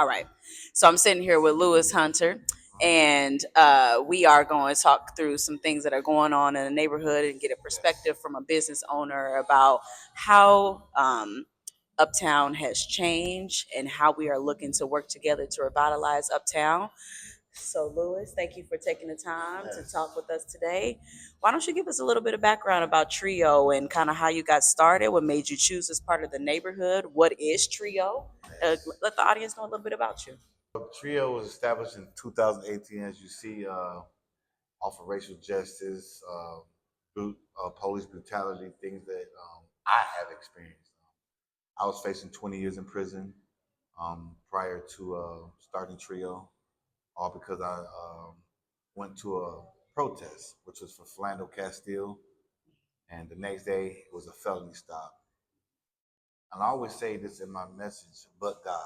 All right. So I'm sitting here with Lewis Hunter, and we are going to talk through some things that are going on in the neighborhood and get a perspective from a business owner about how Uptown has changed and how we are looking to work together to revitalize Uptown. So, Lewis, thank you for taking the time to talk with us today. Why don't you give us a little bit of background about Trio and kind of how you got started, what made you choose this part of the neighborhood, what is Trio? Let the audience know a little bit about you. Trio was established in 2018, as you see, off of racial justice, police brutality, things that I have experienced. I was facing 20 years in prison prior to starting Trio, all because I went to a protest, which was for Philando Castile, and the next day it was a felony stop. And I always say this in my message, but God.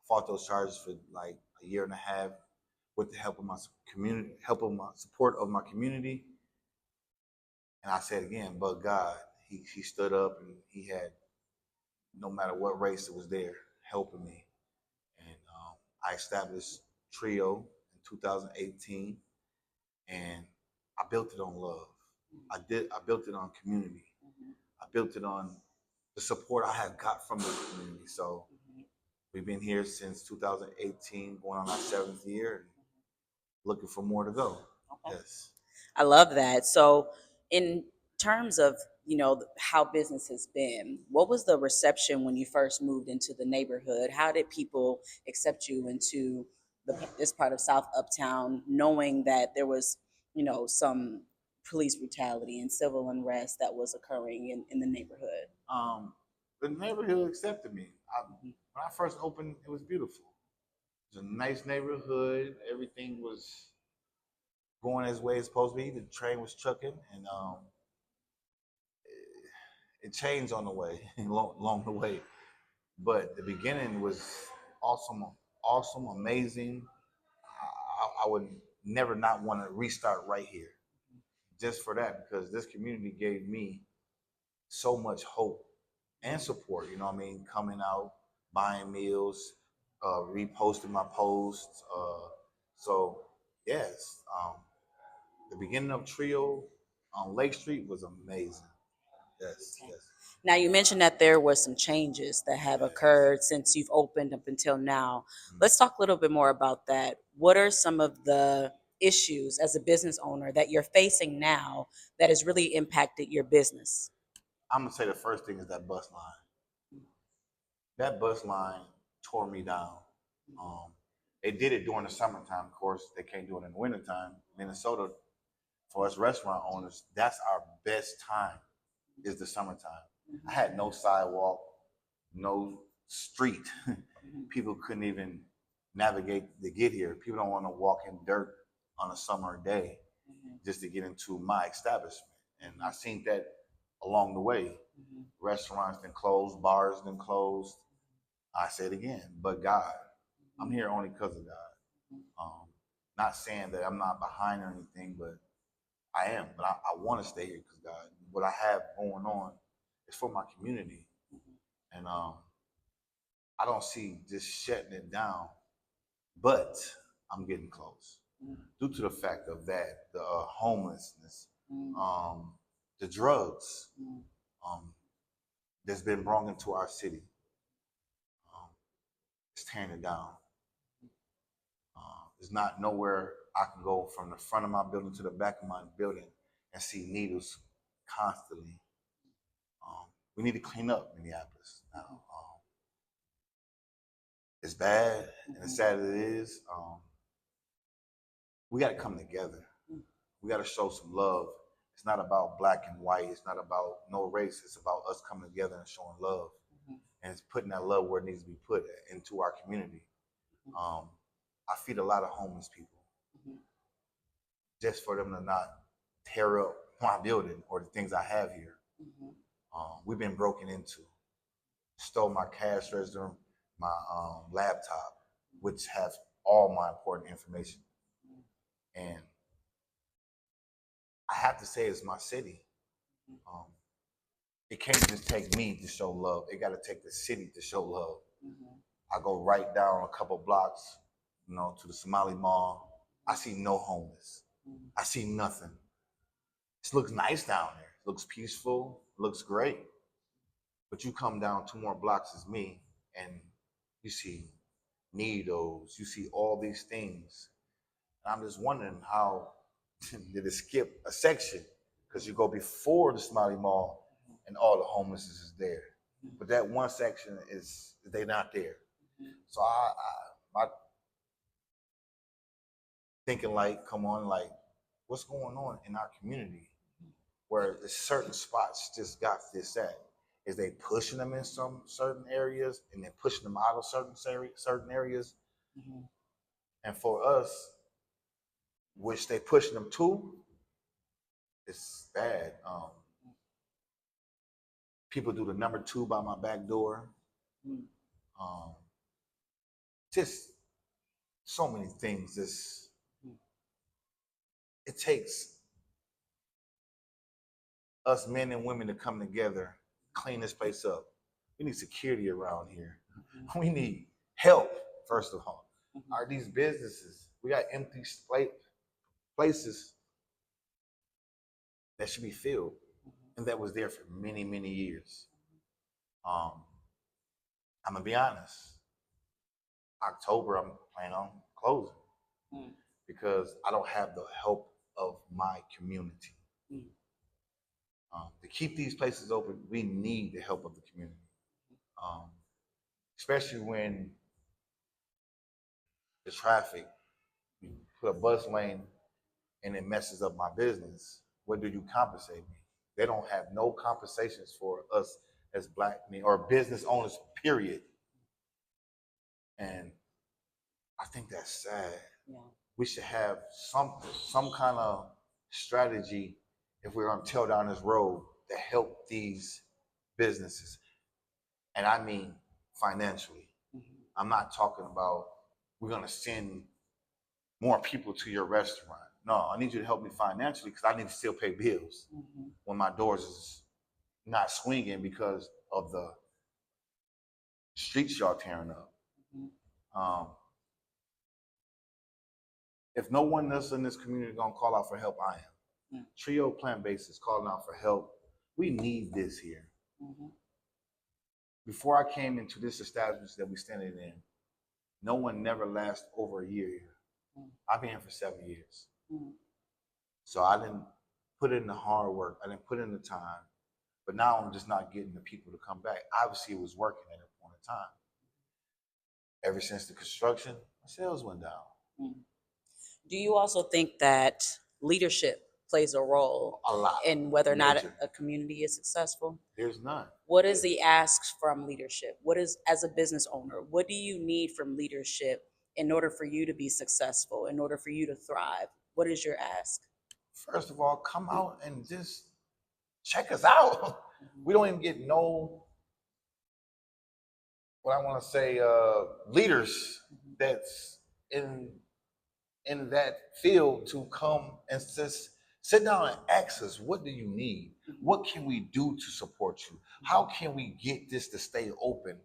Fought those charges for like a year and a half with the help of my community, help of my support of my community. And I said again, but God, he stood up and he had, no matter what race it was there, helping me. And I established Trio in 2018, and I built it on love. I built it on community. I built it on the support I had got from the community. So we've been here since 2018, going on our 7th year, and looking for more to go. Okay. Yes. I love that. So, in terms of how business has been, what was the reception when you first moved into the neighborhood? How did people accept you into this part of South Uptown, knowing that there was some police brutality and civil unrest that was occurring in the neighborhood? Um, the neighborhood accepted me. When I first opened, it was beautiful. It was a nice neighborhood. Everything was going as way it's supposed to be. The train was trucking, and it changed on the way, along the way. But the beginning was awesome, awesome, amazing. I would never not want to restart right here, just for that, because this community gave me so much hope and support. You know what I mean? Coming out, buying meals, reposting my posts. So yes, the beginning of Trio on Lake Street was amazing. Yes, Okay. yes. Now, you mentioned that there were some changes that have Yes. occurred since you've opened up until now. Mm. Let's talk a little bit more about that. What are some of the issues as a business owner that you're facing now that has really impacted your business? I'm gonna say the first thing is that bus line. That bus line tore me down. Um, they did it during the summertime. Of course, they can't do it in the wintertime. Minnesota, for us restaurant owners, that's our best time, is the summertime. I had no sidewalk, no street. People couldn't even navigate to get here. People don't want to walk in dirt on a summer day just to get into my establishment. And I seen that along the way. Restaurants then closed, bars then closed. I say it again, but God. I'm here only because of God. Not saying that I'm not behind or anything, but I am. But I want to stay here because God. What I have going on is for my community, and I don't see just shutting it down. But I'm getting close due to the fact of that, the homelessness, um, the drugs um, that's been brought into our city. Um, it's tearing it down. There's not nowhere I can go from the front of my building to the back of my building and see needles constantly. We need to clean up Minneapolis now. It's bad, and as sad as it is, we got to come together. We got to show some love. It's not about black and white. It's not about no race. It's about us coming together and showing love, and it's putting that love where it needs to be put into our community. Um, I feed a lot of homeless people just for them to not tear up my building or the things I have here. We've been broken into, stole my cash register, my laptop, which have all my important information. And I have to say, it's my city. Um, it can't just take me to show love. It got to take the city to show love. I go right down a couple blocks, to the Somali Mall. I see no homeless. I see nothing. It looks nice down there. It looks peaceful. It looks great. But you come down 2 more blocks as me, and you see needles. You see all these things. And I'm just wondering how did it skip a section? Because you go before the Somali Mall, and all the homelessness is there. But that one section they're not there. So my thinking like, come on, like, what's going on in our community where the certain spots just got this at? Is they pushing them in some certain areas and then pushing them out of certain areas? And for us, which they pushing them to, it's bad. People do the number 2 by my back door. Um, just so many things. It takes us men and women to come together, clean this place up. We need security around here. We need help, first of all. Are these businesses? We got empty places that should be filled, and that was there for many, many years. I'm gonna be honest. October, I'm planning on closing because I don't have the help of my community. To keep these places open, we need the help of the community, especially when the traffic, you put a bus lane and it messes up my business. What do you compensate me? They don't have no compensations for us as black men or business owners, period. And I think that's sad. Yeah. We should have some kind of strategy if we're going to tear down this road to help these businesses. And I mean financially. I'm not talking about we're going to send more people to your restaurant. No, I need you to help me financially because I need to still pay bills when my doors is not swinging because of the streets y'all tearing up. If no one else in this community is going to call out for help, I am. Trio Plant-Based is calling out for help. We need this here. Before I came into this establishment that we're standing in, no one never lasted over a year here. I've been here for 7 years. So I didn't put in the hard work. I didn't put in the time. But now I'm just not getting the people to come back. Obviously, it was working at a point in time. Ever since the construction, my sales went down. Do you also think that leadership plays a role in whether or not a community is successful? There's none. What is the ask from leadership? What is, as a business owner, what do you need from leadership in order for you to be successful, in order for you to thrive? What is your ask? First of all, come out and just check us out. We don't even get no, what I want to say, leaders that's in that field to come and just sit down and ask us, what do you need? What can we do to support you? How can we get this to stay open?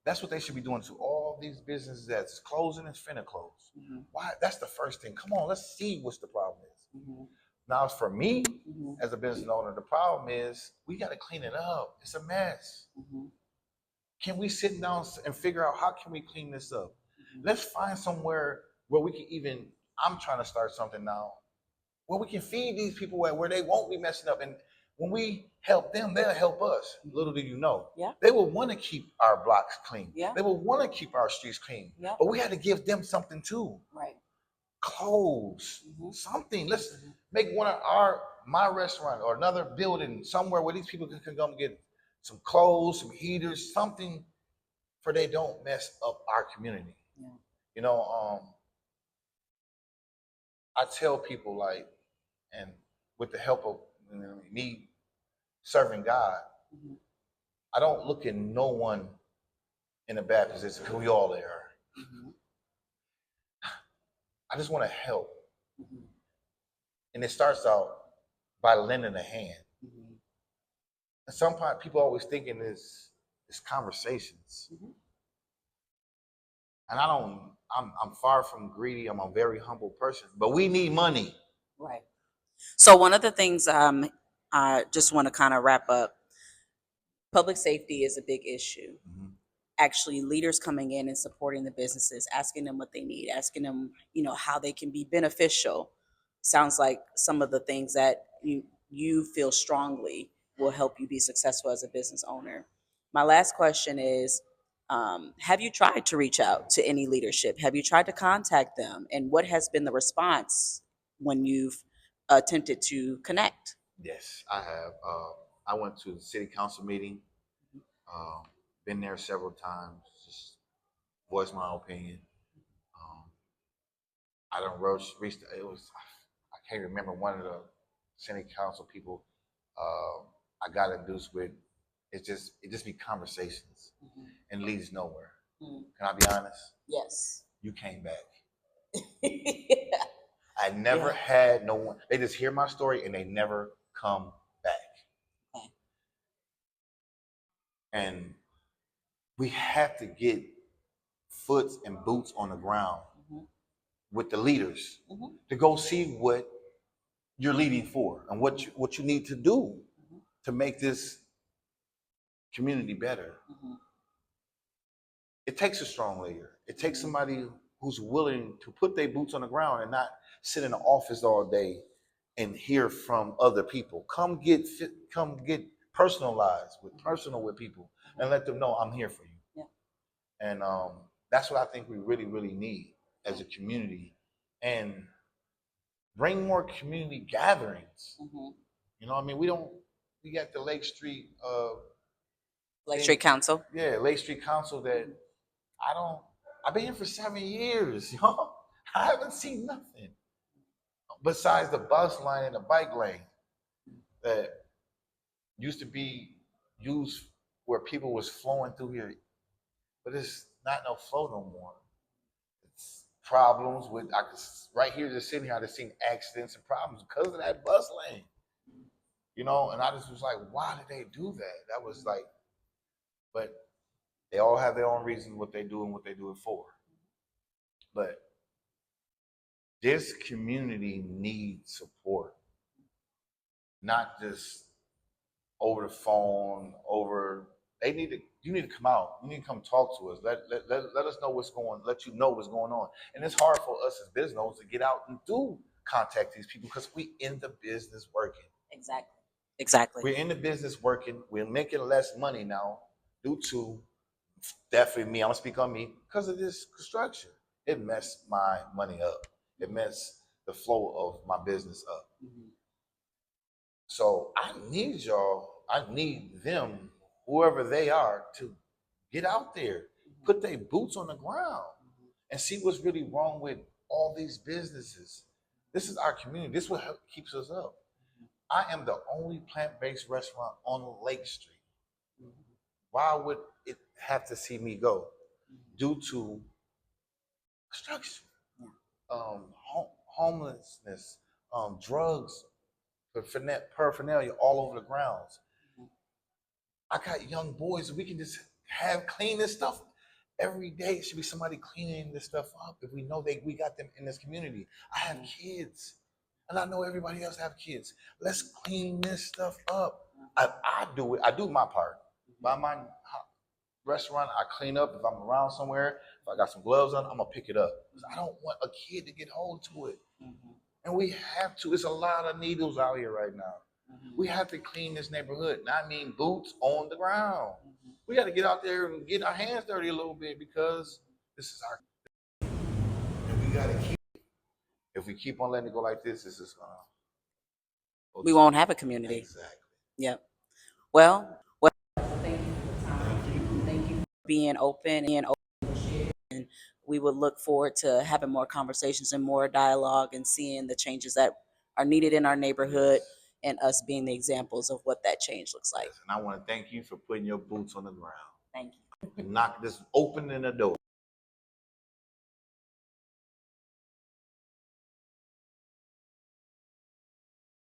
That's what they should be doing to all these businesses that's closing and finna close. Why? That's the first thing. Come on, let's see what's the problem is. Now, for me, as a business owner, the problem is we got to clean it up. It's a mess. Can we sit down and figure out how can we clean this up? Let's find somewhere where we can even, I'm trying to start something now, where we can feed these people where they won't be messing up. And when we help them, they'll help us. Little do you know. They will want to keep our blocks clean. They will want to keep our streets clean. But we had to give them something too. Clothes, something. Let's make one of my restaurant or another building somewhere where these people can come get some clothes, some heaters, something for they don't mess up our community. You know, I tell people, like, and with the help of me serving God, I don't look at no one in a bad position because we all there. I just want to help. And it starts out by lending a hand. And some people always thinking it's conversations. And I'm far from greedy. I'm a very humble person, but we need money. Right. So one of the things I just want to kind of wrap up, public safety is a big issue. Mhm. Actually, leaders coming in and supporting the businesses, asking them what they need, asking them, how they can be beneficial. Sounds like some of the things that you feel strongly will help you be successful as a business owner. My last question is, have you tried to reach out to any leadership? Have you tried to contact them? And what has been the response when you've attempted to connect? Yes, I have. I went to the city council meeting. Um, been there several times. Just voice my opinion. Um, I don't rush. Reached. It was. I can't remember one of the city council people. I got induced with. It just be conversations and leads nowhere. Mm. Can I be honest? Yes. You came back. Yeah. I never had no one. They just hear my story and they never come back. Okay. And we have to get foots and boots on the ground with the leaders to go see what you're leading for and what you need to do to make this community better. It takes a strong leader. It takes somebody who's willing to put their boots on the ground and not sit in the office all day and hear from other people. Come get personalized personal with people and let them know I'm here for you. Yeah. And that's what I think we really, really need as a community. And bring more community gatherings. You know what I mean? We got the Lake Street Street Council. Yeah, Lake Street Council that I've been here for 7 years, y'all. I haven't seen nothing besides the bus line and the bike lane that used to be used where people was flowing through here, but it's not no flow no more. It's problems with right here just sitting here. I just seen accidents and problems because of that bus lane. And I just was like, why did they do that? That was like, but they all have their own reasons what they do and what they do it for. But this community needs support, not just over the phone, you need to come out. You need to come talk to us. Let us know let you know what's going on. And it's hard for us as business owners to get out and do contact these people because we in the business working. Exactly. We're in the business working. We're making less money now due to definitely me. I'm gonna speak on me because of this construction. It messed my money up. It messed the flow of my business up. So I need y'all. I need them, whoever they are, to get out there, put their boots on the ground, and see what's really wrong with all these businesses. This is our community. This is what keeps us up. I am the only plant-based restaurant on Lake Street. Why would it have to see me go? Due to construction, homelessness, drugs, paraphernalia all over the grounds. I got young boys. We can just clean this stuff every day. It should be somebody cleaning this stuff up. If we know we got them in this community. I have kids, and I know everybody else have kids. Let's clean this stuff up. I do it. I do my part. By my restaurant, I clean up. If I'm around somewhere, if I got some gloves on, I'm gonna pick it up. I don't want a kid to get hold to it. And we have to. It's a lot of needles out here right now. We have to clean this neighborhood. And I mean boots on the ground. We got to get out there and get our hands dirty a little bit because this is our. And we got to keep. If we keep on letting it go like this is gonna. We won't have a community. Exactly. Yep. Well. Thank you for the time. Thank you for being open and we would look forward to having more conversations and more dialogue and seeing the changes that are needed in our neighborhood and us being the examples of what that change looks like. Yes. And I want to thank you for putting your boots on the ground. Thank you. Knock this opening the door.